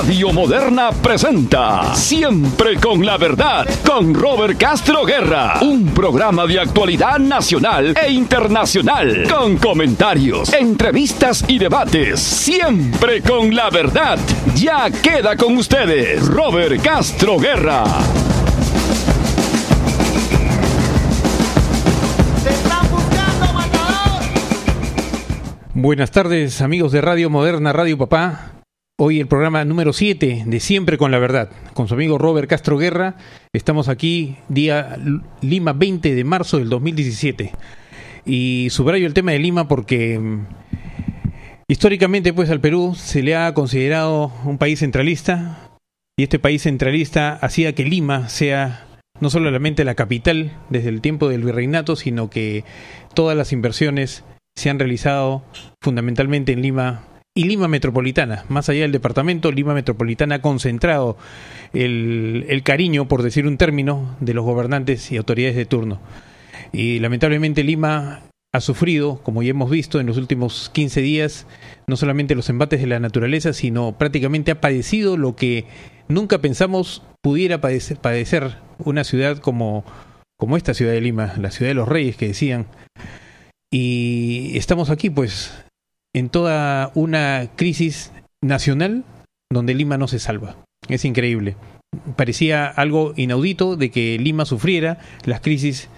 Radio Moderna presenta Siempre con la Verdad, con Robert Castro Guerra. Un programa de actualidad nacional e internacional, con comentarios, entrevistas y debates. Siempre con la verdad. Ya queda con ustedes, Robert Castro Guerra. Buenas tardes, amigos de Radio Moderna, Radio Papá. Hoy el programa número 7 de Siempre con la Verdad, con su amigo Robert Castro Guerra. Estamos aquí, día Lima 20 de marzo del 2017. Y subrayo el tema de Lima porque históricamente pues al Perú se le ha considerado un país centralista. Y este país centralista hacía que Lima sea no solamente la capital desde el tiempo del virreinato, sino que todas las inversiones se han realizado fundamentalmente en Lima y Lima Metropolitana. Más allá del departamento, Lima Metropolitana ha concentrado el cariño, por decir un término, de los gobernantes y autoridades de turno. Y lamentablemente Lima ha sufrido, como ya hemos visto en los últimos 15 días, no solamente los embates de la naturaleza, sino prácticamente ha padecido lo que nunca pensamos pudiera padecer una ciudad como esta ciudad de Lima, la ciudad de los reyes que decían. Y estamos aquí pues en toda una crisis nacional donde Lima no se salva. Es increíble. Parecía algo inaudito de que Lima sufriera las crisis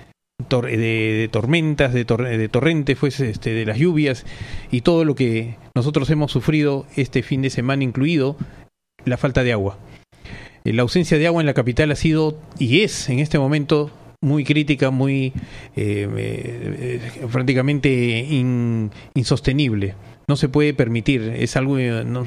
de tormentas, de torrentes, pues, de las lluvias y todo lo que nosotros hemos sufrido este fin de semana, incluido la falta de agua. La ausencia de agua en la capital ha sido y es en este momento muy crítica, muy prácticamente insostenible. No se puede permitir, es algo,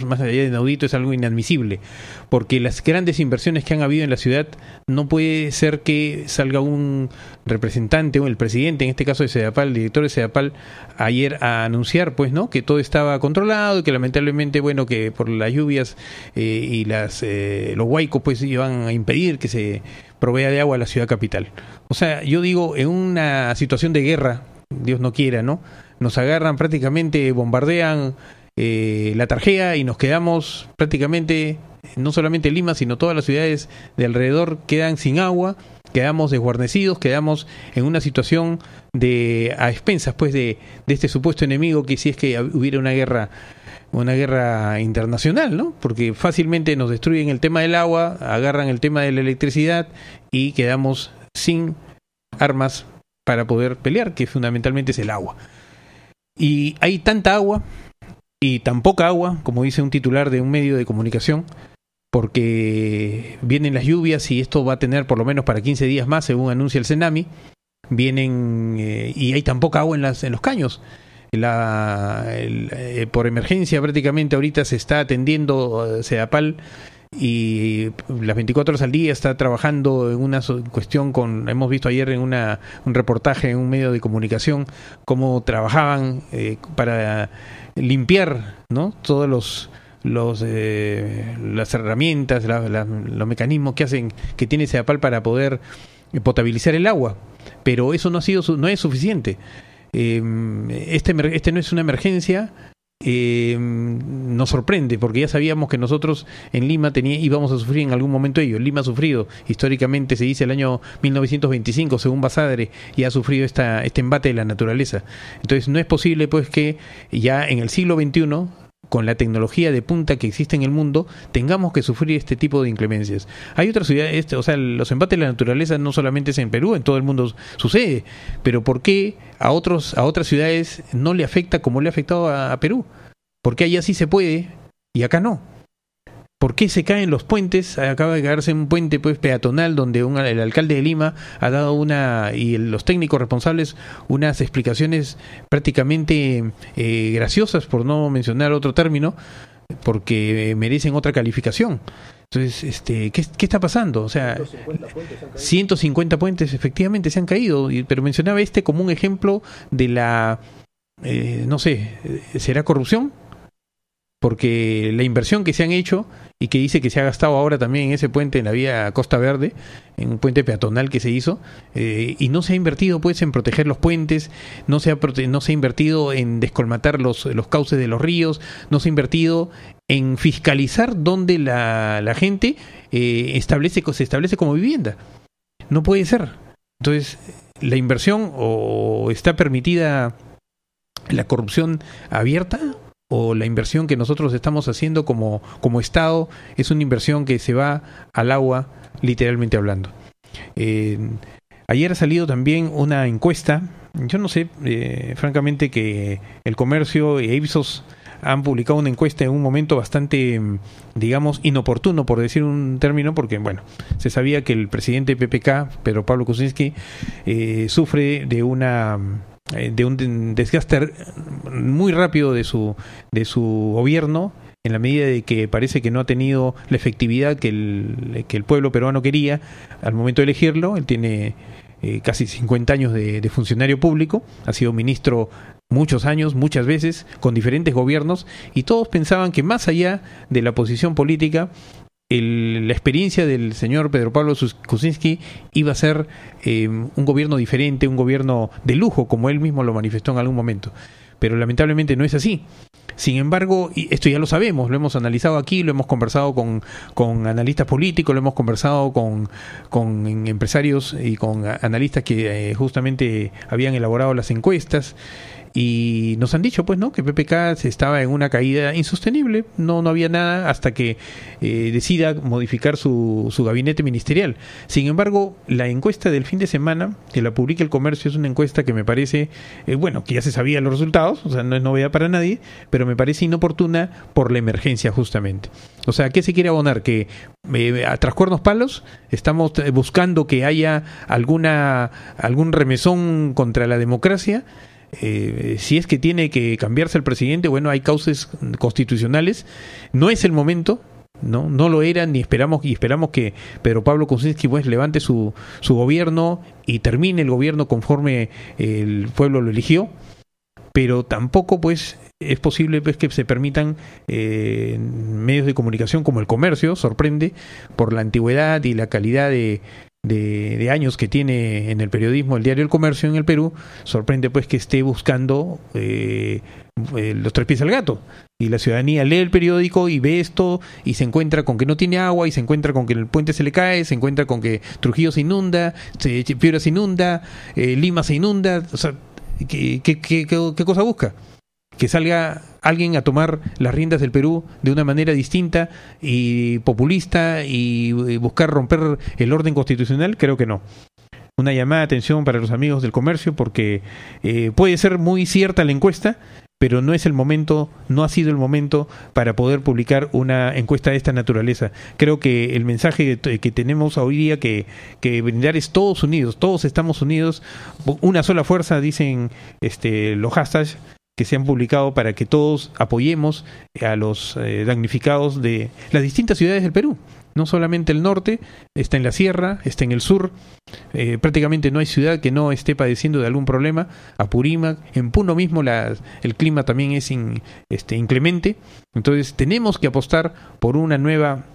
más allá de inaudito, es algo inadmisible, porque las grandes inversiones que han habido en la ciudad, no puede ser que salga un representante o el presidente, en este caso de Sedapal, el director de Sedapal, ayer a anunciar pues no que todo estaba controlado y que lamentablemente, bueno, que por las lluvias y los huaicos pues iban a impedir que se provea de agua a la ciudad capital. O sea, yo digo, en una situación de guerra, Dios no quiera, ¿no? Nos agarran prácticamente, bombardean la Tarjea y nos quedamos prácticamente, no solamente Lima, sino todas las ciudades de alrededor quedan sin agua, quedamos desguarnecidos, quedamos en una situación a expensas pues de este supuesto enemigo, que si es que hubiera una guerra internacional, ¿no? Porque fácilmente nos destruyen el tema del agua, agarran el tema de la electricidad y quedamos sin armas para poder pelear, que fundamentalmente es el agua. Y hay tanta agua y tan poca agua, como dice un titular de un medio de comunicación, porque vienen las lluvias y esto va a tener por lo menos para 15 días más, según anuncia el Senami. Vienen y hay tan poca agua en los caños. Por emergencia prácticamente ahorita se está atendiendo Sedapal y las 24 horas al día está trabajando en una cuestión hemos visto ayer en un reportaje en un medio de comunicación cómo trabajaban para limpiar, ¿no? Todos las herramientas, los mecanismos que tiene Sedapal para poder potabilizar el agua, pero eso no es suficiente. Este no es una emergencia. Nos sorprende porque ya sabíamos que nosotros en Lima íbamos a sufrir en algún momento ello. Lima ha sufrido históricamente, se dice el año 1925 según Basadre, y ha sufrido este embate de la naturaleza. Entonces no es posible pues que ya en el siglo XXI, con la tecnología de punta que existe en el mundo, tengamos que sufrir este tipo de inclemencias. Hay otras ciudades, o sea, los embates de la naturaleza no solamente es en Perú, en todo el mundo sucede, pero ¿por qué a otras ciudades no le afecta como le ha afectado a Perú? ¿Por qué allá sí se puede y acá no? ¿Por qué se caen los puentes? Acaba de caerse un puente pues peatonal donde el alcalde de Lima ha dado y los técnicos responsables unas explicaciones prácticamente graciosas, por no mencionar otro término, porque merecen otra calificación. Entonces, ¿qué está pasando? O sea, 150 puentes efectivamente se han caído, pero mencionaba como un ejemplo de no sé, ¿será corrupción? porque la inversión que se han hecho y que dice que se ha gastado ahora también en ese puente en la vía Costa Verde, en un puente peatonal que se hizo, y no se ha invertido pues en proteger los puentes, no se ha invertido en descolmatar los cauces de los ríos, no se ha invertido en fiscalizar donde la gente se establece como vivienda. No puede ser. Entonces, la inversión, o está permitida la corrupción abierta, o la inversión que nosotros estamos haciendo como Estado es una inversión que se va al agua, literalmente hablando. Ayer ha salido también una encuesta. Yo no sé, francamente, que El Comercio y Ipsos han publicado una encuesta en un momento bastante, digamos, inoportuno, por decir un término, porque, bueno, se sabía que el presidente de PPK, Pedro Pablo Kuczynski, sufre de un desgaste muy rápido de su gobierno, en la medida de que parece que no ha tenido la efectividad que el pueblo peruano quería al momento de elegirlo. Él tiene casi 50 años de funcionario público, ha sido ministro muchos años, muchas veces, con diferentes gobiernos, y todos pensaban que más allá de la posición política, la experiencia del señor Pedro Pablo Kuczynski iba a ser un gobierno diferente, un gobierno de lujo, como él mismo lo manifestó en algún momento. Pero lamentablemente no es así. Sin embargo, y esto ya lo sabemos, lo hemos analizado aquí, lo hemos conversado con analistas políticos, lo hemos conversado con empresarios y con analistas que justamente habían elaborado las encuestas. Y nos han dicho, pues, ¿no?, que PPK estaba en una caída insostenible. No había nada hasta que decida modificar su gabinete ministerial. Sin embargo, la encuesta del fin de semana, que la publica El Comercio, es una encuesta que me parece, bueno, que ya se sabían los resultados, o sea, no es novedad para nadie, pero me parece inoportuna por la emergencia, justamente. O sea, ¿qué se quiere abonar? Que a trascuernos palos estamos buscando que haya algún remesón contra la democracia. Si es que tiene que cambiarse el presidente, bueno, hay cauces constitucionales. No es el momento, no lo era, esperamos que Pedro Pablo Kuczynski pues levante su gobierno y termine el gobierno conforme el pueblo lo eligió, pero tampoco pues es posible pues que se permitan medios de comunicación como El Comercio, sorprende por la antigüedad y la calidad de años que tiene en el periodismo el diario El Comercio en el Perú, sorprende pues que esté buscando los tres pies al gato, y la ciudadanía lee el periódico y ve esto y se encuentra con que no tiene agua, y se encuentra con que el puente se le cae, se encuentra con que Trujillo se inunda, Piura se inunda, Lima se inunda. O sea, ¿qué cosa busca? Que salga alguien a tomar las riendas del Perú de una manera distinta y populista y buscar romper el orden constitucional. Creo que no. Una llamada de atención para los amigos del Comercio, porque puede ser muy cierta la encuesta, pero no es el momento, no ha sido el momento para poder publicar una encuesta de esta naturaleza. Creo que el mensaje que tenemos hoy día que brindar es todos unidos, todos estamos unidos, una sola fuerza, dicen los hashtags que se han publicado, para que todos apoyemos a los damnificados de las distintas ciudades del Perú. No solamente el norte, está en la sierra, está en el sur, prácticamente no hay ciudad que no esté padeciendo de algún problema. Apurímac, en Puno mismo el clima también es inclemente. Entonces tenemos que apostar por una nueva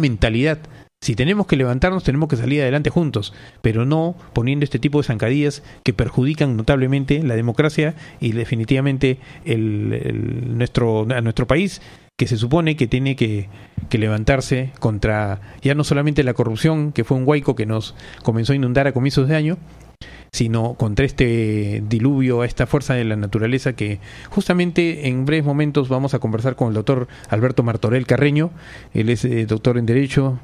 mentalidad. Si tenemos que levantarnos, tenemos que salir adelante juntos, pero no poniendo este tipo de zancadillas que perjudican notablemente la democracia y definitivamente a nuestro país, que se supone que tiene que levantarse contra ya no solamente la corrupción, que fue un huaico que nos comenzó a inundar a comienzos de año, sino contra este diluvio, a esta fuerza de la naturaleza, que justamente en breves momentos vamos a conversar con el doctor Alberto Martorell Carreño. Él es doctor en Derecho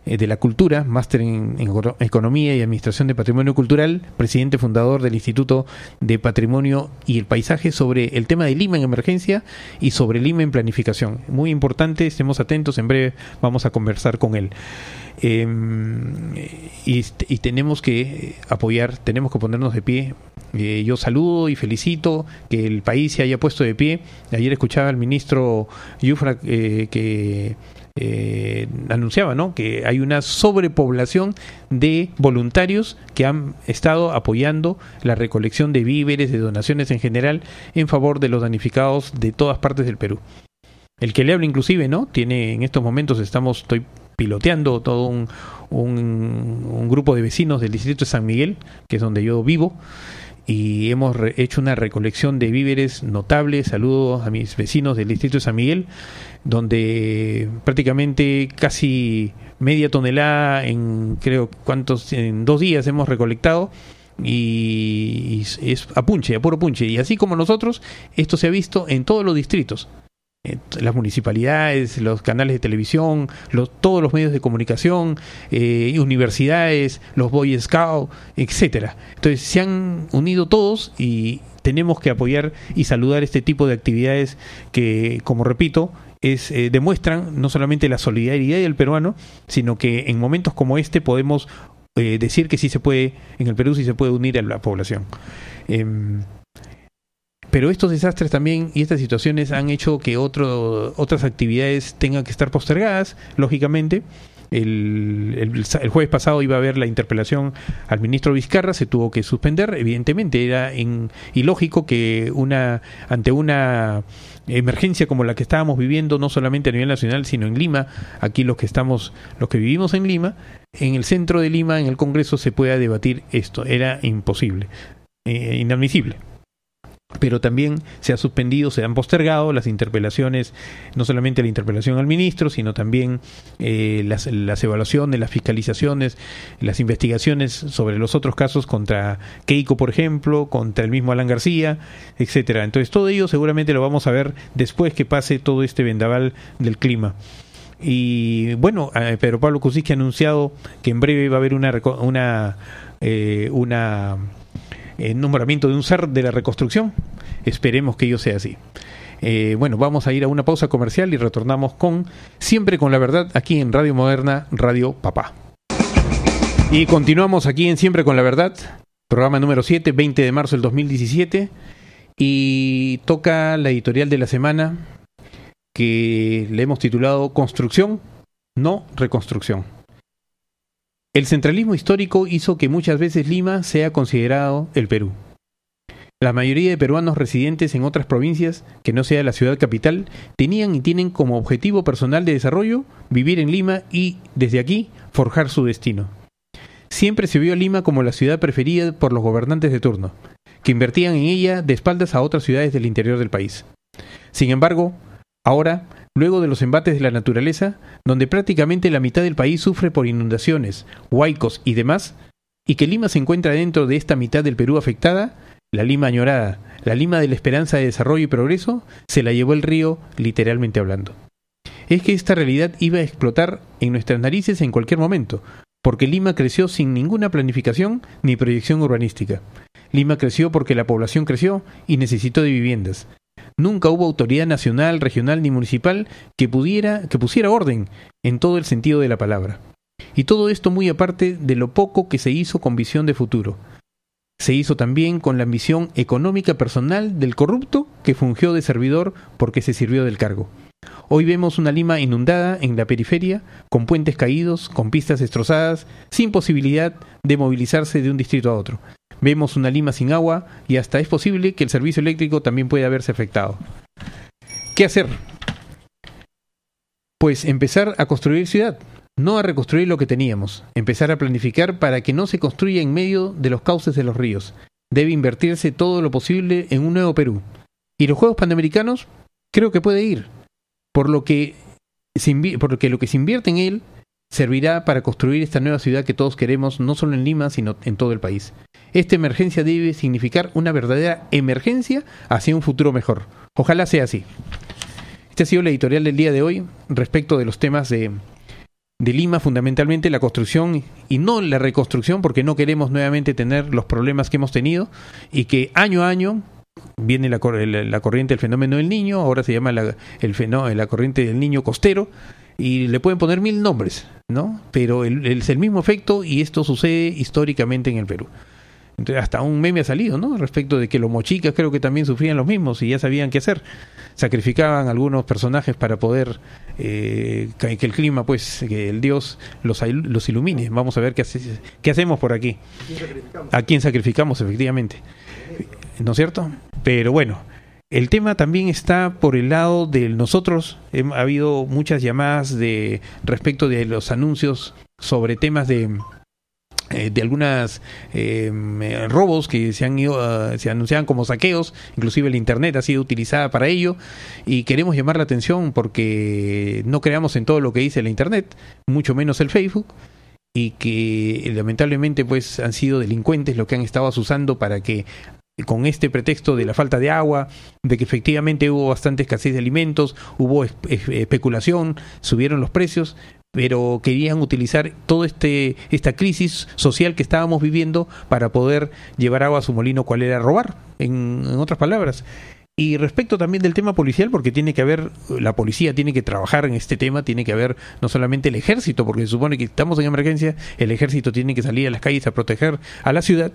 de la Cultura, máster en Economía y Administración de Patrimonio Cultural, presidente fundador del Instituto de Patrimonio y el Paisaje, sobre el tema de Lima en emergencia y sobre Lima en planificación. Muy importante, estemos atentos, en breve vamos a conversar con él. Y tenemos que apoyar, tenemos que ponernos de pie. Yo saludo y felicito que el país se haya puesto de pie. Ayer escuchaba al ministro Yufra que anunciaba, ¿no?, que hay una sobrepoblación de voluntarios que han estado apoyando la recolección de víveres, de donaciones en general, en favor de los damnificados de todas partes del Perú. el que le habla inclusive, ¿no? Tiene, en estos momentos estoy piloteando todo un grupo de vecinos del distrito de San Miguel, que es donde yo vivo, y hemos hecho una recolección de víveres notable. Saludos a mis vecinos del distrito de San Miguel, donde prácticamente casi media tonelada en 2 días hemos recolectado, y es a puro punche. Y así como nosotros, esto se ha visto en todos los distritos. Las municipalidades, los canales de televisión, todos los medios de comunicación, universidades, los Boy Scouts, etcétera. Entonces se han unido todos y tenemos que apoyar y saludar este tipo de actividades que, como repito, demuestran no solamente la solidaridad del peruano, sino que en momentos como este podemos decir que sí se puede, en el Perú sí se puede unir a la población. Pero estos desastres también y estas situaciones han hecho que otras actividades tengan que estar postergadas, lógicamente. El jueves pasado iba a haber la interpelación al ministro Vizcarra, se tuvo que suspender. Evidentemente era ilógico que ante una emergencia como la que estábamos viviendo, no solamente a nivel nacional, sino en Lima, aquí los que vivimos en Lima, en el centro de Lima, en el Congreso, se pueda debatir esto. Era imposible, inadmisible. Pero también se han postergado las interpelaciones, no solamente la interpelación al ministro, sino también las evaluaciones, las fiscalizaciones, las investigaciones sobre los otros casos contra Keiko, por ejemplo, contra el mismo Alan García, etcétera. Entonces todo ello seguramente lo vamos a ver después que pase todo este vendaval del clima. Y bueno, Pedro Pablo Kuczynski ha anunciado que en breve va a haber el nombramiento de un zar de la reconstrucción. Esperemos que ello sea así. Bueno, vamos a ir a una pausa comercial y retornamos con Siempre con la Verdad, aquí en Radio Moderna, Radio Papá. Y continuamos aquí en Siempre con la Verdad, programa número 7, 20 de marzo del 2017, y toca la editorial de la semana, que le hemos titulado Construcción, no Reconstrucción. El centralismo histórico hizo que muchas veces Lima sea considerado el Perú. La mayoría de peruanos residentes en otras provincias, que no sea la ciudad capital, tenían y tienen como objetivo personal de desarrollo vivir en Lima y, desde aquí, forjar su destino. Siempre se vio a Lima como la ciudad preferida por los gobernantes de turno, que invertían en ella de espaldas a otras ciudades del interior del país. Sin embargo, ahora, luego de los embates de la naturaleza, donde prácticamente la mitad del país sufre por inundaciones, huaicos y demás, y que Lima se encuentra dentro de esta mitad del Perú afectada, la Lima añorada, la Lima de la esperanza de desarrollo y progreso, se la llevó el río, literalmente hablando. Es que esta realidad iba a explotar en nuestras narices en cualquier momento, porque Lima creció sin ninguna planificación ni proyección urbanística. Lima creció porque la población creció y necesitó de viviendas. Nunca hubo autoridad nacional, regional ni municipal que pusiera orden en todo el sentido de la palabra. Y todo esto muy aparte de lo poco que se hizo con visión de futuro. Se hizo también con la ambición económica personal del corrupto que fungió de servidor porque se sirvió del cargo. Hoy vemos una Lima inundada en la periferia, con puentes caídos, con pistas destrozadas, sin posibilidad de movilizarse de un distrito a otro. Vemos una Lima sin agua y hasta es posible que el servicio eléctrico también pueda verse afectado. ¿Qué hacer? Pues empezar a construir ciudad, no a reconstruir lo que teníamos. Empezar a planificar para que no se construya en medio de los cauces de los ríos. Debe invertirse todo lo posible en un nuevo Perú. Y los Juegos Panamericanos creo que puede ir, porque lo que se invierte en él servirá para construir esta nueva ciudad que todos queremos, no solo en Lima, sino en todo el país. Esta emergencia debe significar una verdadera emergencia hacia un futuro mejor. Ojalá sea así. Esta ha sido la editorial del día de hoy respecto de los temas de Lima, fundamentalmente la construcción y no la reconstrucción, porque no queremos nuevamente tener los problemas que hemos tenido y que año a año viene la corriente del fenómeno del Niño, ahora se llama la corriente del Niño costero, y le pueden poner 1000 nombres, ¿no? Pero es el mismo efecto y esto sucede históricamente en el Perú. Entonces, hasta un meme ha salido, ¿no? Respecto de que los mochicas creo que también sufrían los mismos y ya sabían qué hacer. Sacrificaban algunos personajes para poder que el clima, pues, que el Dios los ilumine. Vamos a ver qué hacemos por aquí. ¿A quién sacrificamos? Efectivamente. ¿No es cierto? Pero bueno, El tema también está por el lado de nosotros. Ha habido muchas llamadas respecto de los anuncios sobre temas de algunas robos que se anunciaban como saqueos. Inclusive el internet ha sido utilizada para ello, y queremos llamar la atención porque no creamos en todo lo que dice la internet, mucho menos el Facebook, y que lamentablemente pues han sido delincuentes los que han estado usando para que, con este pretexto de la falta de agua, de que efectivamente hubo bastante escasez de alimentos, hubo especulación, subieron los precios, pero querían utilizar toda esta crisis social que estábamos viviendo para poder llevar agua a su molino, cual era robar, en otras palabras. Y respecto también del tema policial, porque la policía tiene que trabajar en este tema, tiene que haber no solamente el ejército, porque se supone que estamos en emergencia, el ejército tiene que salir a las calles a proteger a la ciudad.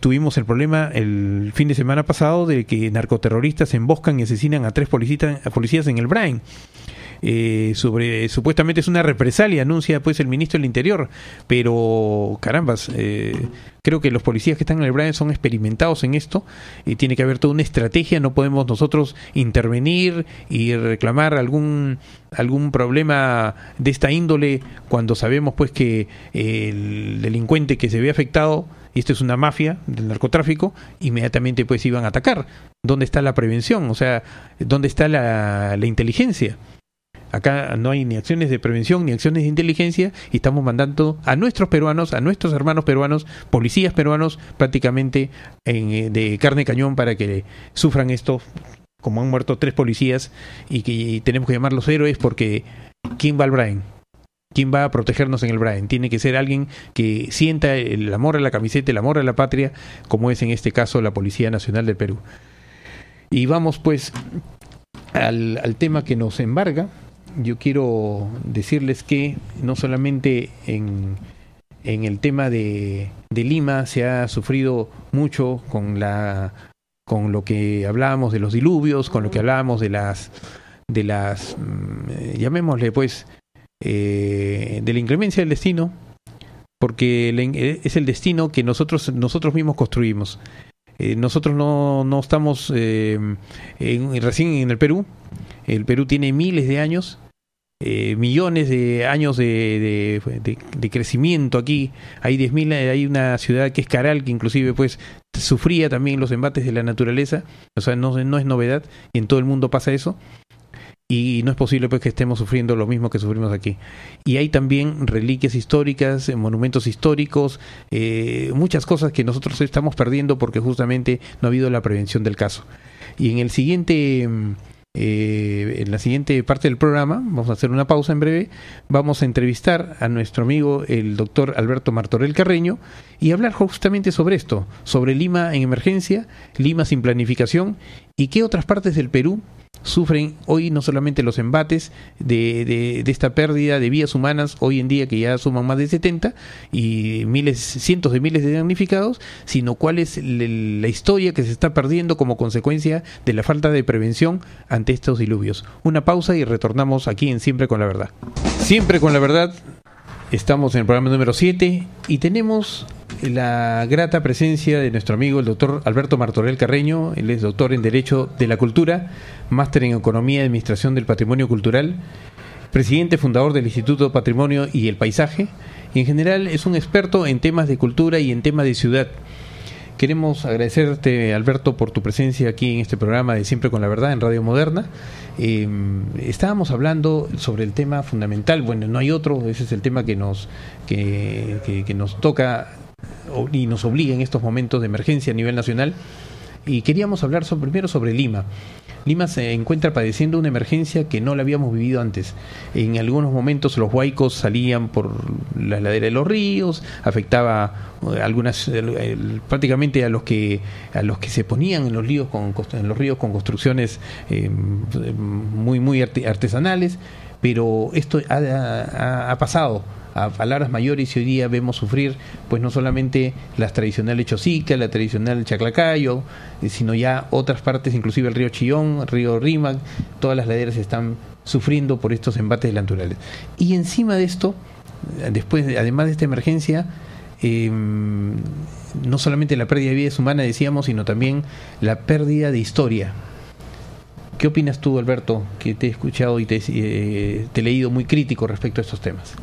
Tuvimos el problema el fin de semana pasado de que narcoterroristas emboscan y asesinan a 3 policías en el Brain. Supuestamente es una represalia, anuncia pues el ministro del Interior, pero carambas, creo que los policías que están en el Brain son experimentados en esto, y tiene que haber toda una estrategia. No podemos nosotros intervenir y reclamar algún problema de esta índole cuando sabemos pues que el delincuente que se ve afectado, y esto es una mafia del narcotráfico, inmediatamente pues iban a atacar. ¿Dónde está la prevención? O sea, ¿dónde está la inteligencia? Acá no hay ni acciones de prevención ni acciones de inteligencia, y estamos mandando a nuestros peruanos, a nuestros hermanos peruanos, policías peruanos, prácticamente de carne y cañón, para que sufran esto, como han muerto 3 policías, y que tenemos que llamarlos héroes, porque ¿quién va al Brain? ¿Quién va a protegernos en el Brain? Tiene que ser alguien que sienta el amor a la camiseta, el amor a la patria, como es en este caso la Policía Nacional del Perú. Y vamos pues al tema que nos embarga. Yo quiero decirles que no solamente en el tema de Lima se ha sufrido mucho con lo que hablábamos de los diluvios, con lo que hablábamos de las llamémosle pues de la inclemencia del destino, porque es el destino que nosotros mismos construimos. Nosotros no estamos recién en el Perú. El Perú tiene miles de años, millones de años de crecimiento aquí. Hay una ciudad que es Caral, que inclusive pues sufría también los embates de la naturaleza. O sea, no es novedad, y en todo el mundo pasa eso. Y no es posible pues que estemos sufriendo lo mismo que sufrimos aquí. Y hay también reliquias históricas, monumentos históricos, muchas cosas que nosotros estamos perdiendo porque justamente no ha habido la prevención del caso. Y en la siguiente parte del programa, vamos a hacer una pausa en breve, vamos a entrevistar a nuestro amigo el doctor Alberto Martorell Carreño, y hablar justamente sobre esto, sobre Lima en emergencia, Lima sin planificación, y qué otras partes del Perú sufren hoy no solamente los embates de esta pérdida de vidas humanas, hoy en día que ya suman más de 70 y cientos de miles de damnificados, sino cuál es la historia que se está perdiendo como consecuencia de la falta de prevención ante estos diluvios. Una pausa y retornamos aquí en Siempre con la Verdad. Siempre con la Verdad. Estamos en el programa número 7 y tenemos la grata presencia de nuestro amigo el doctor Alberto Martorell Carreño. Él es doctor en Derecho de la Cultura, máster en Economía y Administración del Patrimonio Cultural, presidente fundador del Instituto Patrimonio y el Paisaje, y en general es un experto en temas de cultura y en temas de ciudad. Queremos agradecerte, Alberto, por tu presencia aquí en este programa de Siempre con la Verdad en Radio Moderna. Estábamos hablando sobre el tema fundamental, bueno, no hay otro, ese es el tema que nos toca y nos obliga en estos momentos de emergencia a nivel nacional, y queríamos hablar primero sobre Lima. Lima se encuentra padeciendo una emergencia que no la habíamos vivido antes. En algunos momentos los huaicos salían por la ladera de los ríos, afectaba prácticamente a los que se ponían en los ríos con construcciones muy artesanales, pero esto ha pasado a palabras mayores, y hoy día vemos sufrir pues no solamente las tradicionales Chosica, la tradicional Chaclacayo, sino ya otras partes, inclusive el río Chillón, el río Rímac, todas las laderas están sufriendo por estos embates naturales. Y encima de esto, además de esta emergencia, no solamente la pérdida de vidas humanas, decíamos, sino también la pérdida de historia. ¿Qué opinas tú, Alberto, que te he escuchado y te he leído muy crítico respecto a estos temas?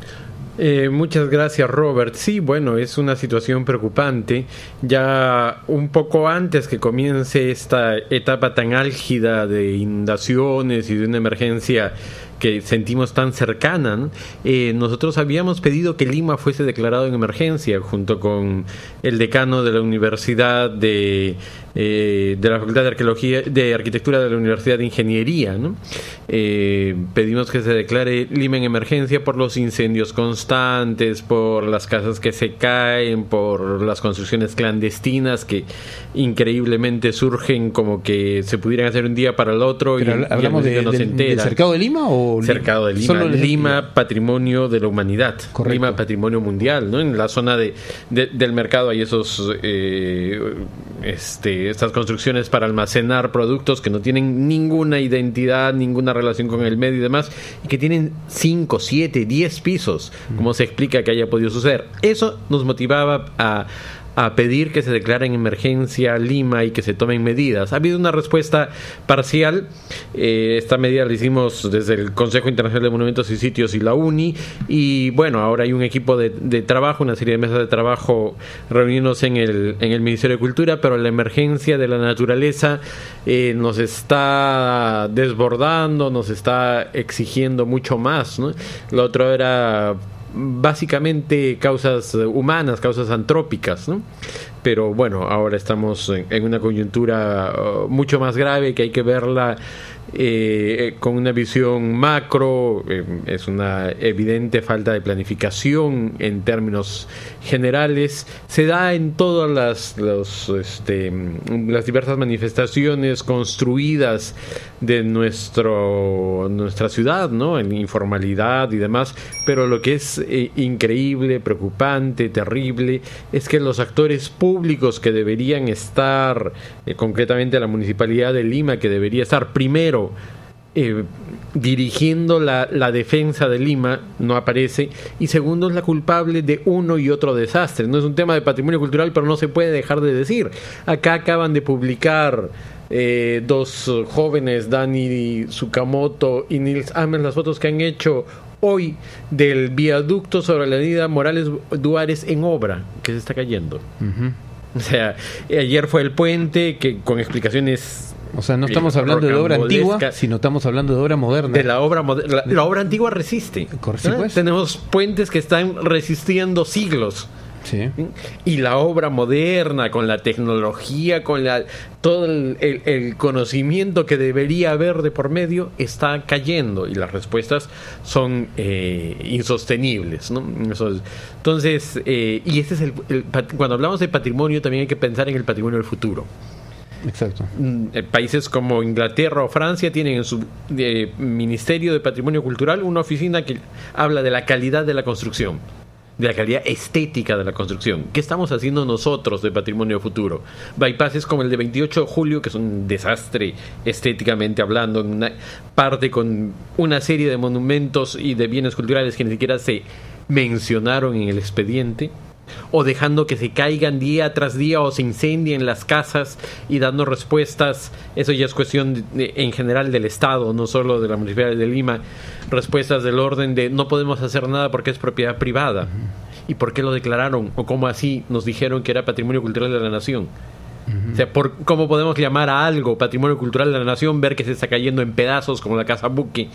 Muchas gracias, Robert. Sí, bueno, es una situación preocupante. Ya un poco antes que comience esta etapa tan álgida de inundaciones y de una emergencia que sentimos tan cercana, ¿no? Nosotros habíamos pedido que Lima fuese declarado en emergencia junto con el decano de la Universidad de la Facultad de Arquitectura de la Universidad de Ingeniería, ¿no? Pedimos que se declare Lima en emergencia por los incendios constantes, por las casas que se caen, por las construcciones clandestinas que increíblemente surgen como que se pudieran hacer un día para el otro. Pero y ¿hablamos del cercado de Lima o cercado de Lima? Solo Lima, patrimonio de la humanidad. Correcto. Lima, patrimonio mundial, ¿no? En la zona del mercado hay esos estas construcciones para almacenar productos que no tienen ninguna identidad, ninguna relación con el medio y demás, y que tienen 5, 7, 10 pisos. ¿Cómo se explica que haya podido suceder? Eso nos motivaba a pedir que se declare en emergencia Lima y que se tomen medidas. Ha habido una respuesta parcial. Esta medida la hicimos desde el Consejo Internacional de Monumentos y Sitios y la UNI, y bueno, ahora hay un equipo de trabajo, una serie de mesas de trabajo reuniéndose en el Ministerio de Cultura, pero la emergencia de la naturaleza nos está desbordando, nos está exigiendo mucho más, ¿no? Lo otro era básicamente causas humanas, causas antrópicas, ¿no? Pero bueno, ahora estamos en una coyuntura mucho más grave que hay que verla con una visión macro. Es una evidente falta de planificación en términos generales. Se da en todas las diversas manifestaciones construidas de nuestra ciudad, ¿no? En informalidad y demás, pero lo que es increíble, preocupante, terrible, es que los actores públicos que deberían estar, concretamente la Municipalidad de Lima, que debería estar primero dirigiendo la defensa de Lima, no aparece, y segundo es la culpable de uno y otro desastre. No es un tema de patrimonio cultural, pero no se puede dejar de decir. Acá acaban de publicar dos jóvenes, Dani Tsukamoto y Nils Ames, las fotos que han hecho hoy del viaducto sobre la avenida Morales Duárez en obra, que se está cayendo. Uh-huh. O sea, ayer fue el puente, que con explicaciones... O sea, no estamos hablando de obra antigua, sino estamos hablando de obra moderna. De la obra moderna. La obra antigua resiste. Sí, pues. Tenemos puentes que están resistiendo siglos. Sí. Y la obra moderna, con la tecnología, con todo el conocimiento que debería haber de por medio, está cayendo, y las respuestas son insostenibles, ¿no? Entonces, y ese es cuando hablamos de patrimonio, también hay que pensar en el patrimonio del futuro. Exacto. Países como Inglaterra o Francia tienen en su Ministerio de Patrimonio Cultural una oficina que habla de la calidad de la construcción, de la calidad estética de la construcción. ¿Qué estamos haciendo nosotros de patrimonio futuro? Bypasses como el de 28 de julio, que es un desastre estéticamente hablando, en una parte con una serie de monumentos y de bienes culturales que ni siquiera se mencionaron en el expediente, o dejando que se caigan día tras día o se incendien las casas y dando respuestas. Eso ya es cuestión en general del Estado, no solo de la Municipalidad de Lima, respuestas del orden de no podemos hacer nada porque es propiedad privada. ¿Y por qué lo declararon? ¿O cómo así nos dijeron que era patrimonio cultural de la nación? O sea, ¿cómo podemos llamar a algo patrimonio cultural de la nación, ver que se está cayendo en pedazos como la Casa Buque?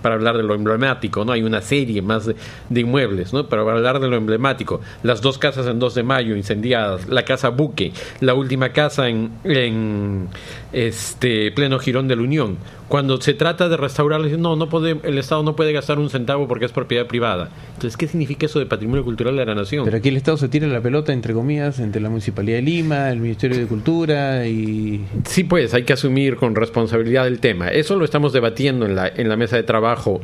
Para hablar de lo emblemático, ¿no? Hay una serie más de inmuebles, ¿no? Pero para hablar de lo emblemático, las dos casas en 2 de mayo incendiadas, la Casa Buque, la última casa en pleno Jirón de la Unión. Cuando se trata de restaurarla, el Estado no puede gastar un centavo porque es propiedad privada. Entonces, ¿qué significa eso de patrimonio cultural de la nación? Pero aquí el Estado se tira la pelota, entre comillas, entre la Municipalidad de Lima, el Ministerio de Cultura y... Sí, pues, hay que asumir con responsabilidad el tema. Eso lo estamos debatiendo en la mesa de trabajo trabajo.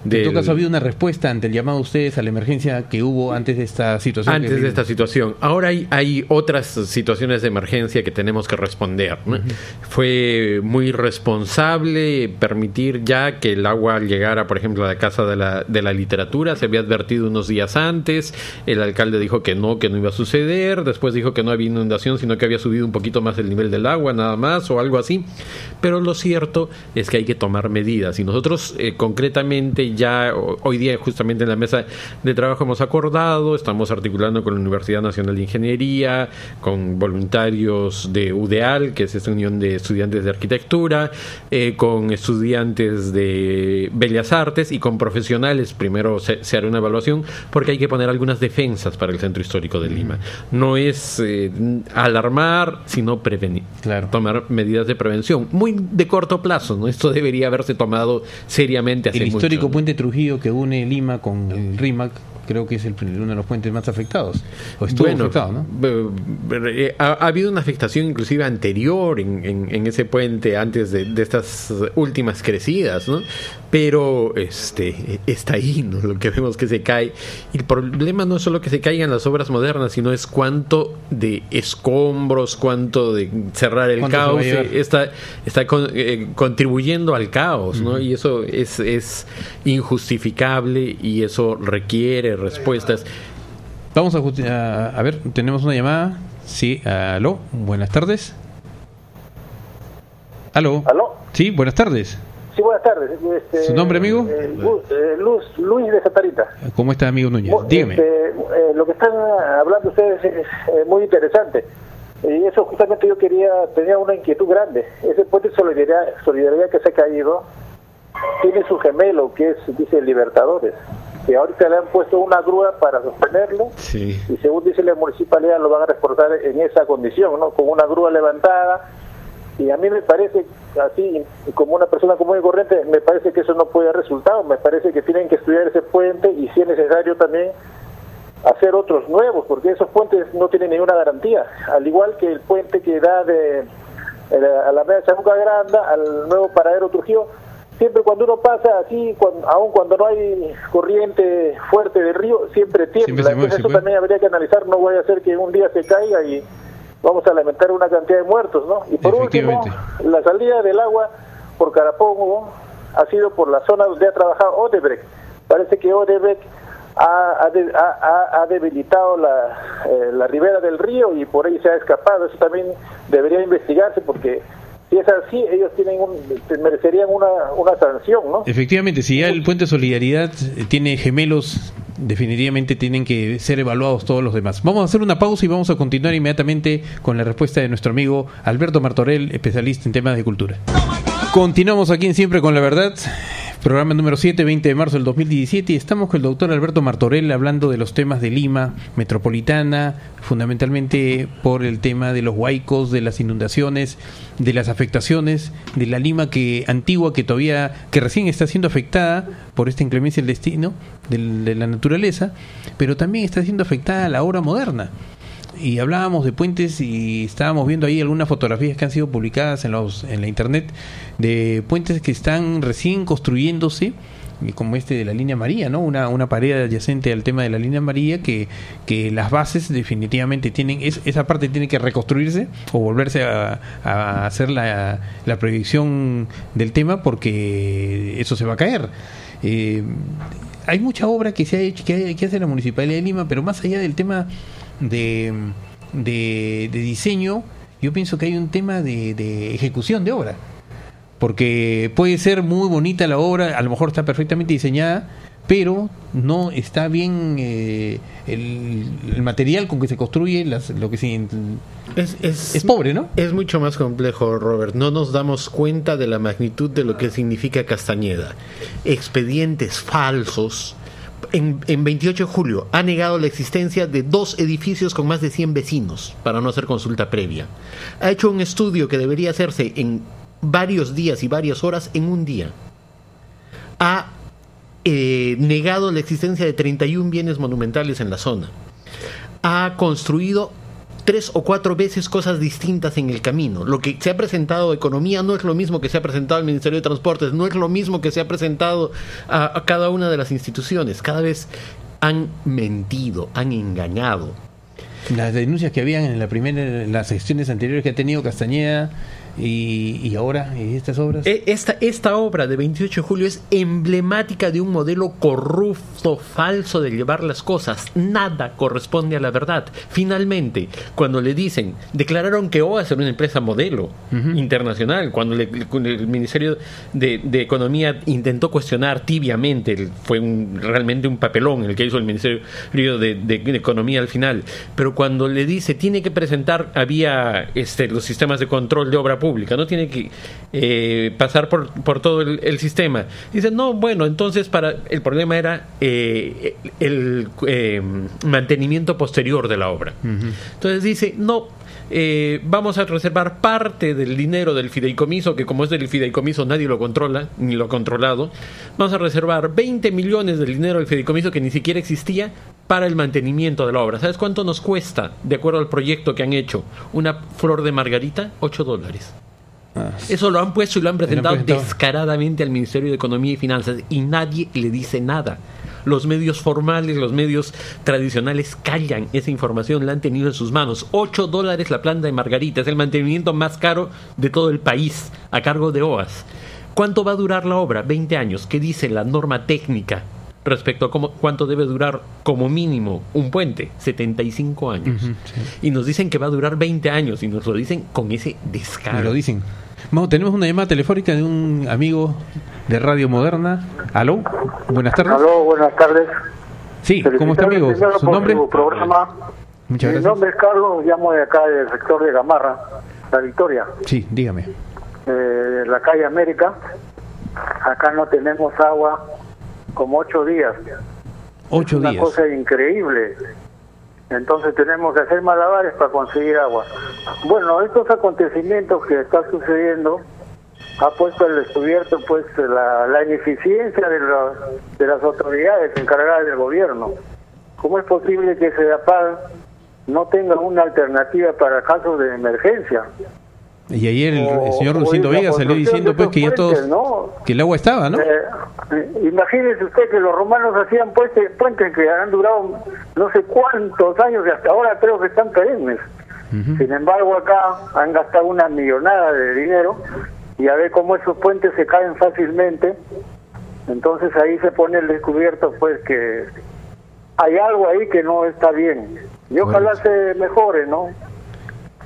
En todo caso, ha habido una respuesta ante el llamado de ustedes a la emergencia que hubo antes de esta situación. Antes de esta situación. Ahora hay otras situaciones de emergencia que tenemos que responder, ¿no? Fue muy responsable permitir ya que el agua llegara, por ejemplo, a la Casa de la Literatura. Se había advertido unos días antes. El alcalde dijo que no iba a suceder. Después dijo que no había inundación, sino que había subido un poquito más el nivel del agua, nada más, o algo así. Pero lo cierto es que hay que tomar medidas. Y nosotros, concretamente, ya hoy día justamente en la mesa de trabajo hemos acordado, estamos articulando con la Universidad Nacional de Ingeniería, con voluntarios de UDEAL, que es esta unión de estudiantes de arquitectura, con estudiantes de Bellas Artes y con profesionales. Primero se hará una evaluación porque hay que poner algunas defensas para el centro histórico de Lima. No es alarmar, sino prevenir. Claro. Tomar medidas de prevención muy de corto plazo, ¿no? Esto debería haberse tomado seriamente hace mucho. El histórico puente Trujillo que une Lima con el Rímac, creo que es uno de los puentes más afectados. O estuvo afectado, ¿no? Ha habido una afectación inclusive anterior en ese puente antes de estas últimas crecidas, ¿no? Pero está ahí, ¿no? Lo que vemos que se cae. Y el problema no es solo que se caigan las obras modernas, sino es cuánto de escombros, cuánto de cerrar el caos está contribuyendo al caos, ¿no? Y eso es injustificable y eso requiere respuestas. Vamos a ver, tenemos una llamada. Sí, aló, buenas tardes. ¿Aló? Sí, buenas tardes. Sí, buenas tardes. ¿Su nombre, amigo? Luis de Satarita. ¿Cómo está, amigo Núñez? Dígame. Lo que están hablando ustedes es muy interesante. Y eso justamente tenía una inquietud grande. Ese puente de solidaridad que se ha caído tiene su gemelo, que dice Libertadores, que ahorita le han puesto una grúa para sostenerlo. Sí. Y según dice la municipalidad lo van a reforzar en esa condición, ¿no? Con una grúa levantada. Y a mí me parece, así como una persona común y corriente, me parece que eso no puede dar resultado. Me parece que tienen que estudiar ese puente y, si es necesario, también hacer otros nuevos, porque esos puentes no tienen ninguna garantía. Al igual que el puente que da de a la media Chamuca Granda al nuevo paradero Trujillo, siempre cuando uno pasa así, aun cuando no hay corriente fuerte del río, siempre tiembla. Entonces eso también habría que analizar. No vaya a ser que un día se caiga y vamos a lamentar una cantidad de muertos, ¿no? Y por último, la salida del agua por Carapongo ha sido por la zona donde ha trabajado Odebrecht. Parece que Odebrecht ha debilitado la ribera del río y por ahí se ha escapado. Eso también debería investigarse, porque si es así, ellos merecerían una sanción, ¿no? Efectivamente, si ya el puente de solidaridad tiene gemelos, definitivamente tienen que ser evaluados todos los demás. Vamos a hacer una pausa y vamos a continuar inmediatamente con la respuesta de nuestro amigo Alberto Martorell, especialista en temas de cultura. Continuamos aquí en Siempre con la Verdad, programa número 7, 20 de marzo del 2017, y estamos con el doctor Alberto Martorell hablando de los temas de Lima metropolitana, fundamentalmente por el tema de los huaicos, de las inundaciones, de las afectaciones, de la Lima antigua que recién está siendo afectada por esta inclemencia del destino, de la naturaleza, pero también está siendo afectada a la obra moderna. Y hablábamos de puentes y estábamos viendo ahí algunas fotografías que han sido publicadas en la internet de puentes que están recién construyéndose, como de la línea María, ¿no? Una pared adyacente al tema de la línea María que las bases definitivamente esa parte tiene que reconstruirse o volverse a hacer la proyección del tema, porque eso se va a caer. Hay mucha obra que se ha hecho, que hace la Municipalidad de Lima, pero más allá del tema de diseño, yo pienso que hay un tema de ejecución de obra, porque puede ser muy bonita la obra, a lo mejor está perfectamente diseñada, pero no está bien el material con que se construye, lo que es pobre, ¿no? Es mucho más complejo, Robert. No nos damos cuenta de la magnitud de lo que significa Castañeda. Expedientes falsos. En 28 de julio ha negado la existencia de 2 edificios con más de 100 vecinos para no hacer consulta previa. Ha hecho un estudio que debería hacerse en varios días y varias horas en un día. Ha negado la existencia de 31 bienes monumentales en la zona. Ha construido 3 o 4 veces cosas distintas en el camino. Lo que se ha presentado a Economía no es lo mismo que se ha presentado al Ministerio de Transportes, no es lo mismo que se ha presentado a cada una de las instituciones. Cada vez han mentido, han engañado. Las denuncias que habían en las gestiones anteriores que ha tenido Castañeda y ahora estas obras. Esta obra de 28 de julio es emblemática de un modelo corrupto, falso de llevar las cosas. Nada corresponde a la verdad. Finalmente, cuando le declararon que OAS era una empresa modelo internacional, cuando el Ministerio de Economía intentó cuestionar tibiamente, fue realmente un papelón el que hizo el Ministerio de Economía al final, pero cuando le dice tiene que presentar, había los sistemas de control de obra pública, no tiene que pasar por todo el sistema. Dice, no, bueno, entonces el problema era el mantenimiento posterior de la obra. Entonces dice, no, vamos a reservar parte del dinero del fideicomiso, que como es del fideicomiso nadie lo controla, ni lo ha controlado. Vamos a reservar 20 millones del dinero del fideicomiso que ni siquiera existía para el mantenimiento de la obra. ¿Sabes cuánto nos cuesta, de acuerdo al proyecto que han hecho, una flor de margarita? $8. Eso lo han puesto y lo han presentado descaradamente al Ministerio de Economía y Finanzas y nadie le dice nada. Los medios formales, los medios tradicionales callan esa información, la han tenido en sus manos. $8 la planta de margarita, es el mantenimiento más caro de todo el país, a cargo de OAS. ¿Cuánto va a durar la obra? 20 años. ¿Qué dice la norma técnica respecto a cuánto debe durar como mínimo un puente? 75 años. Sí. Y nos dicen que va a durar 20 años y nos lo dicen con ese descaro. Lo dicen. Bueno, tenemos una llamada telefónica de un amigo de Radio Moderna. ¿Aló? Buenas tardes. Aló, buenas tardes. Sí, ¿cómo está, amigo? ¿Su nombre? Su programa. Muchas gracias. Mi nombre es Carlos, llamo de acá del sector de Gamarra, La Victoria. Sí, dígame. La calle América. Acá no tenemos agua como 8 días. 8 días. Una cosa increíble. Entonces tenemos que hacer malabares para conseguir agua. Bueno, estos acontecimientos que están sucediendo ha puesto al descubierto pues la ineficiencia de las autoridades encargadas del gobierno. ¿Cómo es posible que SEDAPAD no tenga una alternativa para casos de emergencia? Y ayer el señor Lucindo Vega salió diciendo pues que ya todos, ¿no? Que el agua estaba, ¿no? Imagínese usted que los romanos hacían puentes que han durado no sé cuántos años y hasta ahora creo que están perennes. Sin embargo acá han gastado una millonada de dinero y a ver cómo esos puentes se caen fácilmente. Entonces ahí se pone el descubierto pues que hay algo ahí que no está bien y ojalá se mejore, ¿no?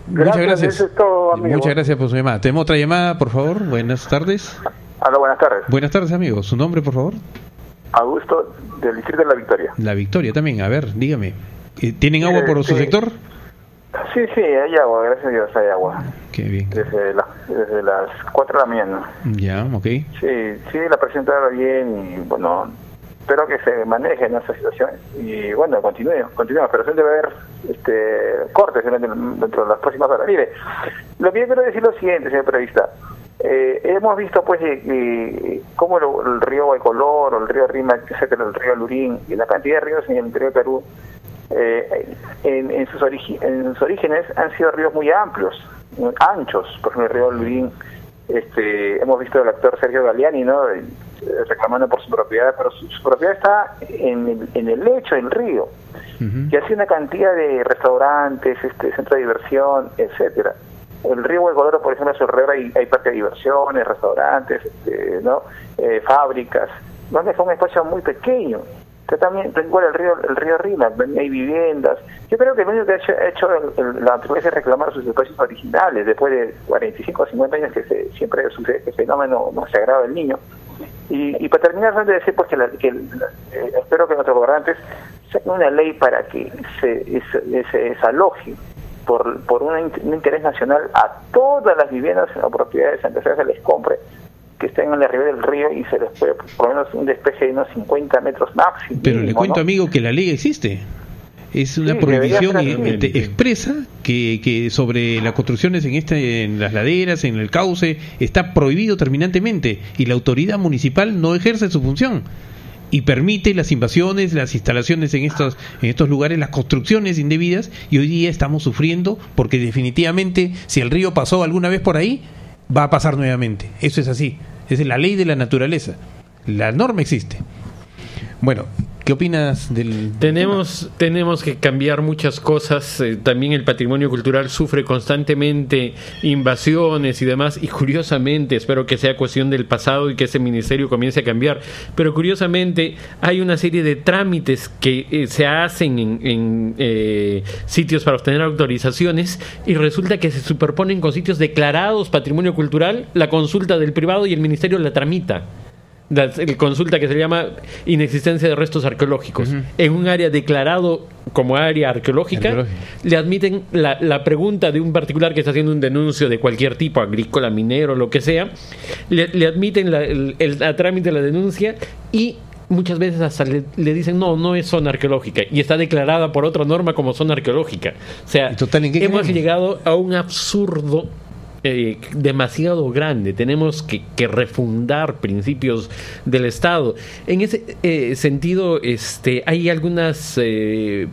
Muchas gracias. Eso es todo, amigo. Muchas gracias por su llamada. Tenemos otra llamada, por favor. Buenas tardes. Hola, buenas tardes. Buenas tardes, amigo. ¿Su nombre, por favor? Augusto, del distrito de La Victoria. La Victoria también. A ver, dígame. ¿Tienen agua por su sector? Sí, hay agua. Gracias a Dios hay agua. Qué bien. Desde las 4 de la mañana. Ya, ok. Sí, la presión está bien y bueno, espero que se maneje en esa situación y bueno, continuemos, pero se debe haber cortes dentro de las próximas horas. Mire, lo que yo quiero decir es lo siguiente, señor periodista. Hemos visto pues cómo el río Guaycolor o el río Rímac, etcétera, el río Lurín y la cantidad de ríos en el interior de Perú en sus orígenes han sido ríos muy amplios, anchos. Por ejemplo, el río Lurín, hemos visto al actor Sergio Galeani, ¿no?, reclamando por su propiedad, pero su propiedad está en el lecho del río, y así una cantidad de restaurantes, centro de diversión, etcétera. El río Guaycolor, por ejemplo, a su alrededor hay parques de diversiones, restaurantes, fábricas, donde fue un espacio muy pequeño. También igual el río Rímac, hay viviendas. Yo creo que lo único que ha hecho la naturaleza es reclamar sus espacios originales después de 45 o 50 años que siempre sucede este fenómeno no se agrava el niño. Y para terminar, antes de decir pues espero que nuestros gobernantes saquen una ley para que se desaloje por un interés nacional a todas las viviendas o propiedades, aunque sea se les compre, que estén en la ribera del río y se les puede por lo menos un despeje de unos 50 metros máximo. Pero le cuento, ¿no?, amigo, que la ley existe. Es una prohibición expresa que sobre las construcciones en las laderas, en el cauce, está prohibido terminantemente y la autoridad municipal no ejerce su función. y permite las invasiones, las instalaciones en estos lugares, las construcciones indebidas, y hoy día estamos sufriendo porque definitivamente si el río pasó alguna vez por ahí, va a pasar nuevamente. Eso es así, esa es la ley de la naturaleza, la norma existe. Bueno, ¿qué opinas del Tenemos que cambiar muchas cosas. También el patrimonio cultural sufre constantemente invasiones y demás, y curiosamente, espero que sea cuestión del pasado y que ese ministerio comience a cambiar, pero curiosamente hay una serie de trámites que se hacen en sitios para obtener autorizaciones, y resulta que se superponen con sitios declarados patrimonio cultural. La consulta del privado y el ministerio la tramita. La consulta que se llama inexistencia de restos arqueológicos. En un área declarado como área arqueológica, le admiten la pregunta de un particular que está haciendo un denuncio de cualquier tipo, agrícola, minero, lo que sea, le admiten la trámite de la denuncia, y muchas veces hasta le dicen no es zona arqueológica, y está declarada por otra norma como zona arqueológica. O sea, hemos llegado a un absurdo demasiado grande. Tenemos que refundar principios del Estado. En ese sentido, hay algunas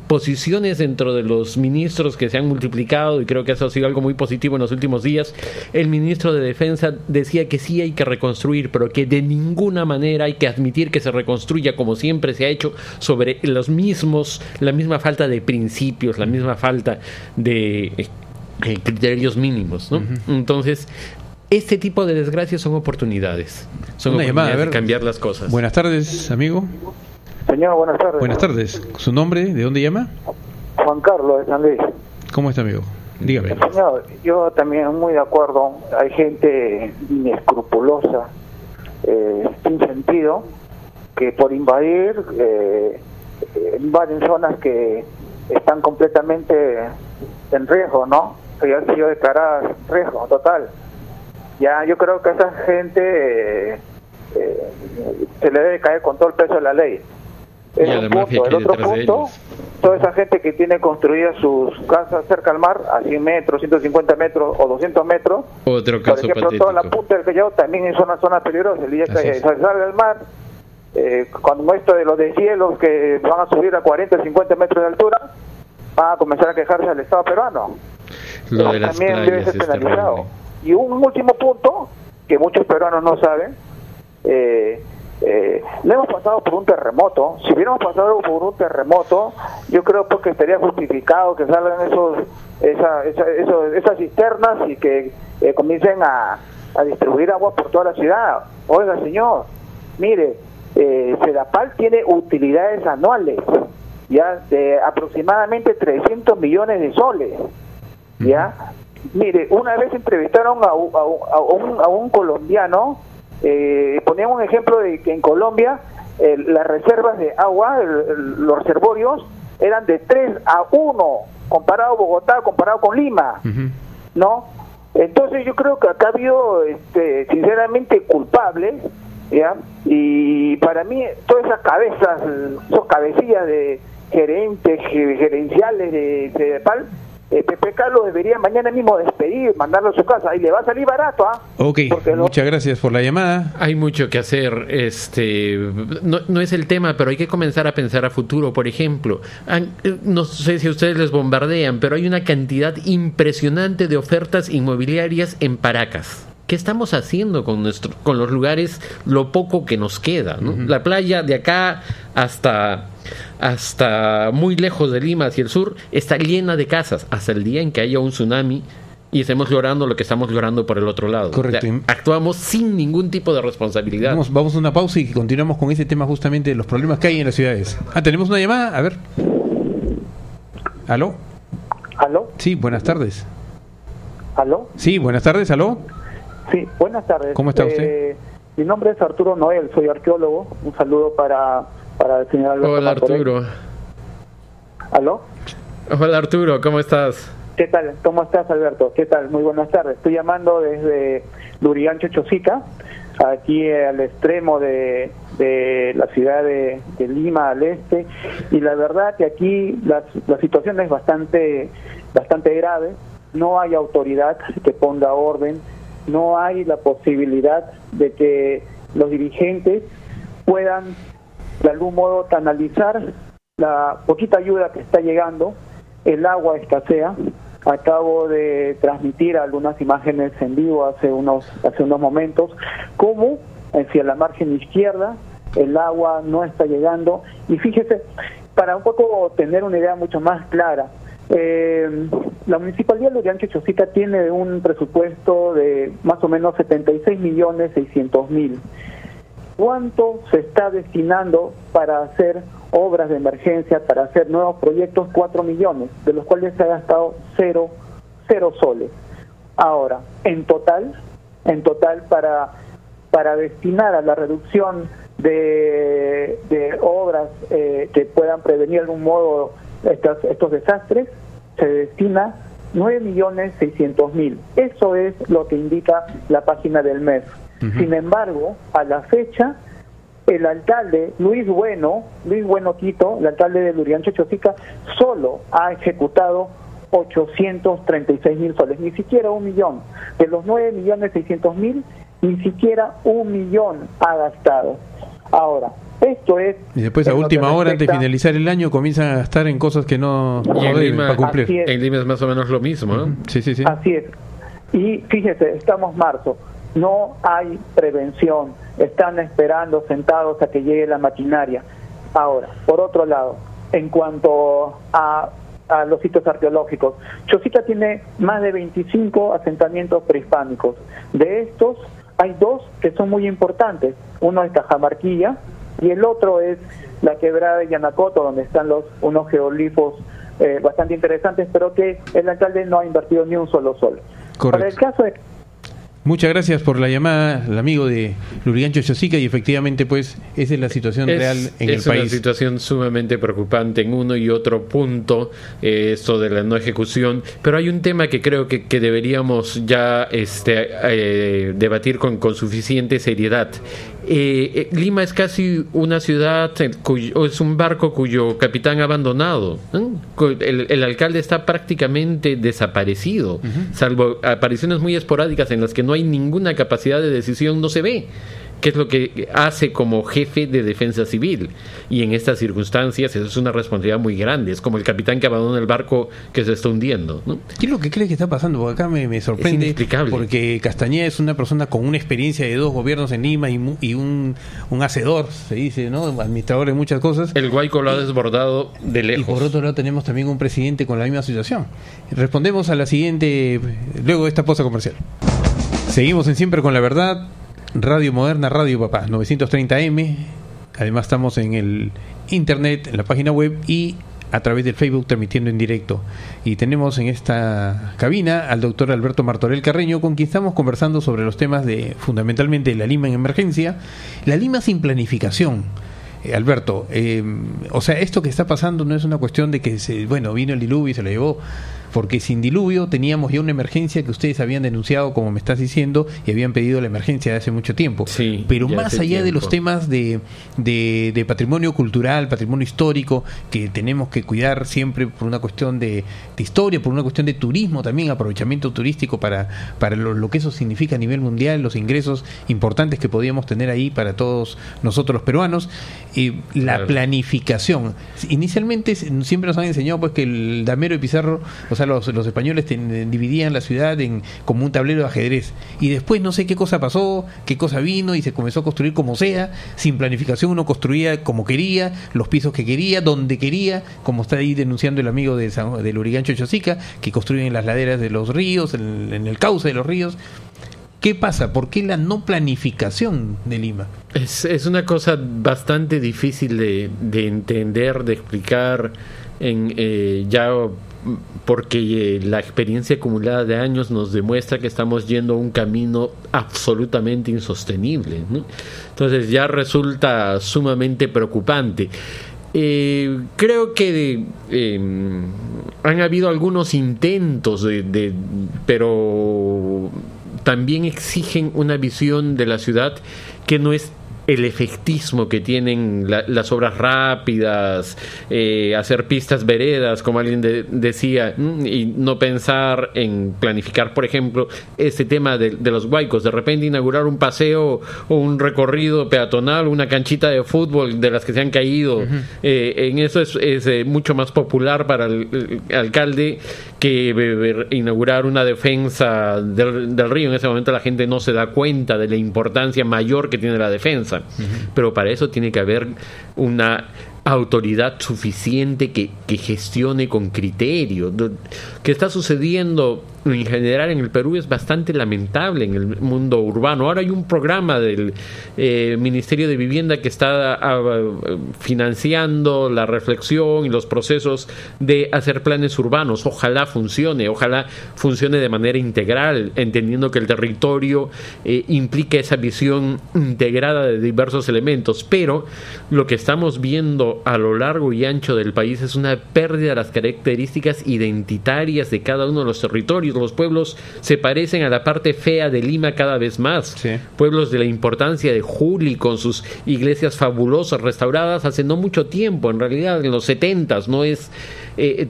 posiciones dentro de los ministros que se han multiplicado, y creo que eso ha sido algo muy positivo en los últimos días. El ministro de Defensa decía que sí hay que reconstruir, pero que de ninguna manera hay que admitir que se reconstruya como siempre se ha hecho, sobre la misma falta de principios, la misma falta de criterios mínimos, ¿no? Entonces, este tipo de desgracias son oportunidades. Son una llamada, oportunidades de cambiar las cosas. Buenas tardes, amigo. Señor, buenas tardes. Buenas tardes. ¿Su nombre? ¿De dónde llama? Juan Carlos de San Luis. ¿Cómo está, amigo? Dígame. Señor, yo también muy de acuerdo. Hay gente inescrupulosa, sin sentido, que por invadir invaden zonas que están completamente en riesgo, ¿no? Que ya han sido declaradas en riesgo total. Ya yo creo que a esa gente se le debe caer con todo el peso de la ley. Es un punto. El otro punto, toda esa gente que tiene construidas sus casas cerca al mar, a 100 metros, 150 metros o 200 metros, otro caso, por ejemplo, patético. Toda la punta del Callao también es una zona peligrosa. El día que sale al mar, cuando esto de los deshielos que van a subir a 40, 50 metros de altura, van a comenzar a quejarse al Estado peruano. Lo de las también playas debe ser es penalizado. terrible. Y un último punto que muchos peruanos no saben, le hemos pasado por un terremoto. Si hubiéramos pasado por un terremoto, yo creo que estaría justificado que salgan esas cisternas y que comiencen a distribuir agua por toda la ciudad. Oiga, señor, mire, Sedapal tiene utilidades anuales ya de aproximadamente 300 millones de soles. Ya, mire, una vez entrevistaron a un colombiano, ponían un ejemplo de que en Colombia las reservas de agua, los reservorios, eran de 3-1 comparado Bogotá, comparado con Lima, ¿no? Entonces yo creo que acá ha habido sinceramente culpables, ¿ya? Y para mí todas esas cabezas, esos cabecillas de gerentes, gerenciales de Sedapal, PPK lo debería mañana mismo despedir, mandarlo a su casa, y le va a salir barato, ¿ah? Ok, muchas gracias por la llamada. Hay mucho que hacer. No es el tema, pero hay que comenzar a pensar a futuro. Por ejemplo, no sé si a ustedes les bombardean, pero hay una cantidad impresionante de ofertas inmobiliarias en Paracas. ¿Qué estamos haciendo con los lugares, lo poco que nos queda, ¿no? La playa de acá hasta muy lejos de Lima, hacia el sur, está llena de casas, hasta el día en que haya un tsunami y estemos llorando lo que estamos llorando por el otro lado. Correcto. O sea, actuamos sin ningún tipo de responsabilidad. Vamos a una pausa y continuamos con ese tema justamente de los problemas que hay en las ciudades. Tenemos una llamada, a ver. ¿Aló? ¿Aló? Sí, buenas tardes. ¿Aló? Sí, buenas tardes, ¿aló? Sí, buenas tardes. ¿Cómo está usted? Mi nombre es Arturo Noel, soy arqueólogo. Un saludo para el señor Alberto. Hola, Arturo. ¿Aló? Hola, Arturo, ¿cómo estás? ¿Qué tal? ¿Cómo estás, Alberto? ¿Qué tal? Muy buenas tardes. Estoy llamando desde Lurigancho, Chosica, aquí al extremo de la ciudad de Lima, al este. Y la verdad que aquí la situación es bastante grave. No hay autoridad que ponga orden. No hay la posibilidad de que los dirigentes puedan de algún modo canalizar la poquita ayuda que está llegando. El agua escasea. Acabo de transmitir algunas imágenes en vivo hace unos momentos, como hacia la margen izquierda el agua no está llegando. Y fíjese, para un poco tener una idea mucho más clara, la Municipalidad de Lurigancho Chosica tiene un presupuesto de más o menos 76.600.000. ¿Cuánto se está destinando para hacer obras de emergencia, para hacer nuevos proyectos? 4 millones, de los cuales se ha gastado cero soles. Ahora, en total para destinar a la reducción de obras que puedan prevenir de algún modo estos desastres, se destina 9.600.000. Eso es lo que indica la página del MES. Sin embargo, a la fecha, el alcalde Luis Bueno Quito, el alcalde de Lurigancho Chosica, solo ha ejecutado 836.000 soles, ni siquiera 1 millón. De los 9.600.000, ni siquiera 1 millón ha gastado. Ahora, esto es... Y después a última hora, antes de finalizar el año, comienzan a gastar en cosas que no deben para cumplir. En Lima es más o menos lo mismo, ¿no? Sí. Así es. Y fíjese, estamos marzo, no hay prevención, están esperando sentados a que llegue la maquinaria. Ahora, por otro lado, en cuanto a los sitios arqueológicos, Chosica tiene más de 25 asentamientos prehispánicos. De estos, hay 2 que son muy importantes. Uno es Cajamarquilla y el otro es la quebrada de Yanacoto, donde están unos geoglifos bastante interesantes, pero que el alcalde no ha invertido ni un solo sol. Correcto. Para el caso de... Muchas gracias por la llamada, el amigo de Lurigancho Chosica, y efectivamente pues esa es la situación real en el país. Es una situación sumamente preocupante en uno y otro punto, esto de la no ejecución, pero hay un tema que creo que deberíamos ya debatir con suficiente seriedad. Lima es casi una ciudad, es un barco cuyo capitán ha abandonado, ¿no? El alcalde está prácticamente desaparecido, salvo apariciones muy esporádicas en las que no hay ninguna capacidad de decisión, no se ve qué es lo que hace como jefe de defensa civil, y en estas circunstancias eso es una responsabilidad muy grande. Es como el capitán que abandona el barco que se está hundiendo, ¿no? ¿Qué es lo que crees que está pasando? Porque acá me sorprende, porque Castañeda es una persona con una experiencia de 2 gobiernos en Lima y un hacedor, se dice, ¿no? Administrador de muchas cosas. El Guayco lo ha desbordado de lejos. Y por otro lado tenemos también un presidente con la misma situación. Respondemos a la siguiente luego de esta pausa comercial. Seguimos en Siempre con la Verdad, Radio Moderna, Radio Papá, 930M. Además estamos en el internet, en la página web y a través del Facebook transmitiendo en directo. Y tenemos en esta cabina al doctor Alberto Martorell Carreño, con quien estamos conversando sobre los temas de fundamentalmente la Lima en emergencia, la Lima sin planificación. Alberto, o sea, esto que está pasando no es una cuestión de que vino el diluvio y se lo llevó, porque sin diluvio teníamos ya una emergencia que ustedes habían denunciado, como me estás diciendo, y habían pedido la emergencia de hace mucho tiempo. Sí, pero más allá de los temas de patrimonio cultural, patrimonio histórico, que tenemos que cuidar siempre por una cuestión de historia, por una cuestión de turismo también, aprovechamiento turístico para lo que eso significa a nivel mundial, los ingresos importantes que podíamos tener ahí para todos nosotros los peruanos. La planificación. Inicialmente siempre nos han enseñado pues que el Damero y Pizarro, o sea, los españoles dividían la ciudad como un tablero de ajedrez, y después no sé qué cosa pasó, qué cosa vino y se comenzó a construir como sea, sin planificación. Uno construía como quería, los pisos que quería, donde quería, como está ahí denunciando el amigo de Lurigancho Chosica, que construyen en las laderas de los ríos, en el cauce de los ríos. ¿Qué pasa? ¿Por qué la no planificación de Lima? Es una cosa bastante difícil de entender, de explicar, porque la experiencia acumulada de años nos demuestra que estamos yendo a un camino absolutamente insostenible, ¿no? Entonces ya resulta sumamente preocupante. Creo que han habido algunos intentos pero también exigen una visión de la ciudad que no es el efectismo que tienen las obras rápidas, hacer pistas veredas, como alguien decía, y no pensar en planificar, por ejemplo, este tema de los huaicos, de repente inaugurar un paseo o un recorrido peatonal, una canchita de fútbol de las que se han caído. En eso es mucho más popular para el alcalde que inaugurar una defensa del río. En ese momento la gente no se da cuenta de la importancia mayor que tiene la defensa. Pero para eso tiene que haber una autoridad suficiente que gestione con criterio. ¿Qué está sucediendo en general en el Perú? Es bastante lamentable en el mundo urbano. Ahora hay un programa del Ministerio de Vivienda que está financiando la reflexión y los procesos de hacer planes urbanos. Ojalá funcione de manera integral, entendiendo que el territorio implica esa visión integrada de diversos elementos, pero lo que estamos viendo a lo largo y ancho del país es una pérdida de las características identitarias de cada uno de los territorios. Los pueblos se parecen a la parte fea de Lima cada vez más. Sí. Pueblos de la importancia de Juli, con sus iglesias fabulosas restauradas hace no mucho tiempo, en realidad en los 70s, no es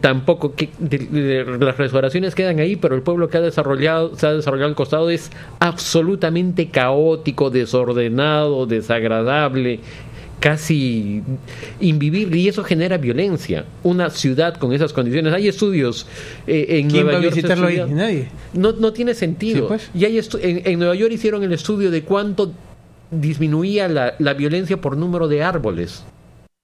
tampoco que las restauraciones quedan ahí, pero el pueblo que se ha desarrollado al costado es absolutamente caótico, desordenado, desagradable, casi invivible, y eso genera violencia. Una ciudad con esas condiciones. Hay estudios en ¿Quién Nueva va a York. visitarlo ahí? Nadie. No tiene sentido. Sí, pues. Y hay en Nueva York hicieron el estudio de cuánto disminuía la violencia por número de árboles.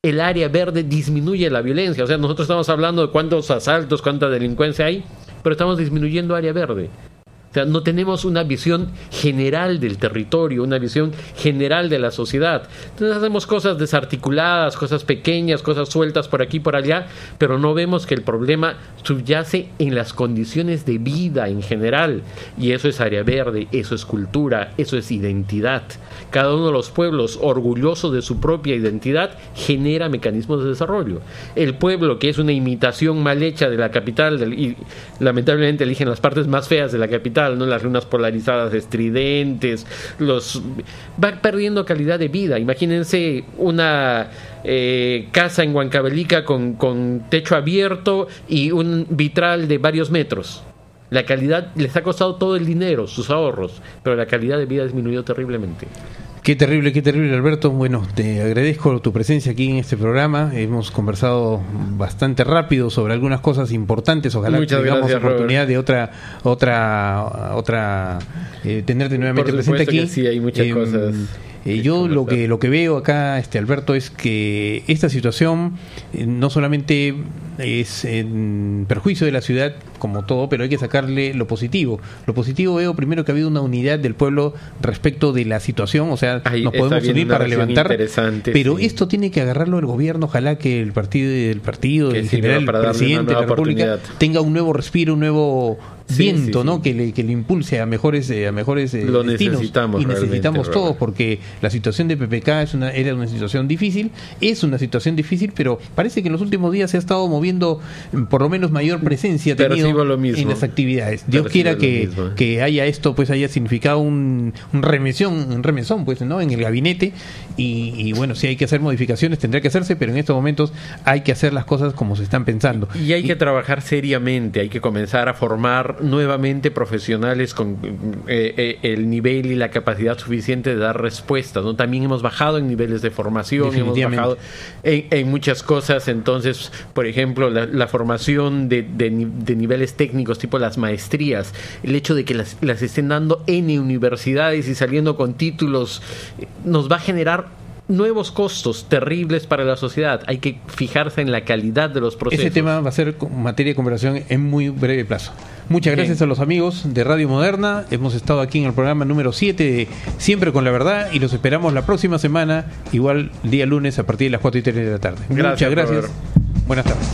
El área verde disminuye la violencia. O sea, nosotros estamos hablando de cuántos asaltos, cuánta delincuencia hay, pero estamos disminuyendo área verde. O sea, no tenemos una visión general del territorio, una visión general de la sociedad. Entonces hacemos cosas desarticuladas, cosas pequeñas, cosas sueltas por aquí y por allá, pero no vemos que el problema subyace en las condiciones de vida en general. Y eso es área verde, eso es cultura, eso es identidad. Cada uno de los pueblos, orgulloso de su propia identidad, genera mecanismos de desarrollo. El pueblo, que es una imitación mal hecha de la capital, y lamentablemente eligen las partes más feas de la capital, ¿no? Las ruinas polarizadas estridentes, va perdiendo calidad de vida. Imagínense una casa en Huancavelica con techo abierto y un vitral de varios metros. La calidad les ha costado todo el dinero, sus ahorros, pero la calidad de vida ha disminuido terriblemente. Qué terrible, Alberto. Bueno, te agradezco tu presencia aquí en este programa. Hemos conversado bastante rápido sobre algunas cosas importantes. Ojalá que tengamos oportunidad de tenerte nuevamente presente aquí. Que sí, hay muchas cosas. Yo lo que veo acá, Alberto, es que esta situación no solamente es en perjuicio de la ciudad como todo, pero hay que sacarle lo positivo. Lo positivo veo primero que ha habido una unidad del pueblo respecto de la situación, o sea, nos podemos unir para levantar, pero sí, esto tiene que agarrarlo el gobierno. Ojalá que el partido en general, el presidente de la República tenga un nuevo respiro, un nuevo viento, ¿no? Que le impulse a mejores lo destinos. Necesitamos todos, Robert, porque la situación de PPK era una situación difícil, pero parece que en los últimos días se ha estado moviendo, por lo menos mayor presencia tenido en las actividades. Dios quiera que haya esto, pues haya significado un remesón, pues, ¿no? En el gabinete, y bueno, si hay que hacer modificaciones tendrá que hacerse, pero en estos momentos hay que hacer las cosas como se están pensando. Y hay que trabajar seriamente, hay que comenzar a formar nuevamente profesionales con el nivel y la capacidad suficiente de dar respuestas, ¿no? También hemos bajado en niveles de formación, hemos bajado en muchas cosas. Entonces, por ejemplo, la formación de niveles técnicos, tipo las maestrías, el hecho de que las estén dando en universidades y saliendo con títulos, nos va a generar nuevos costos terribles para la sociedad. Hay que fijarse en la calidad de los procesos. Ese tema va a ser materia de conversación en muy breve plazo. Muchas gracias a los amigos de Radio Moderna. Hemos estado aquí en el programa número 7 de Siempre con la Verdad, y los esperamos la próxima semana, igual día lunes a partir de las 4:30 de la tarde. Muchas gracias. Buenas tardes.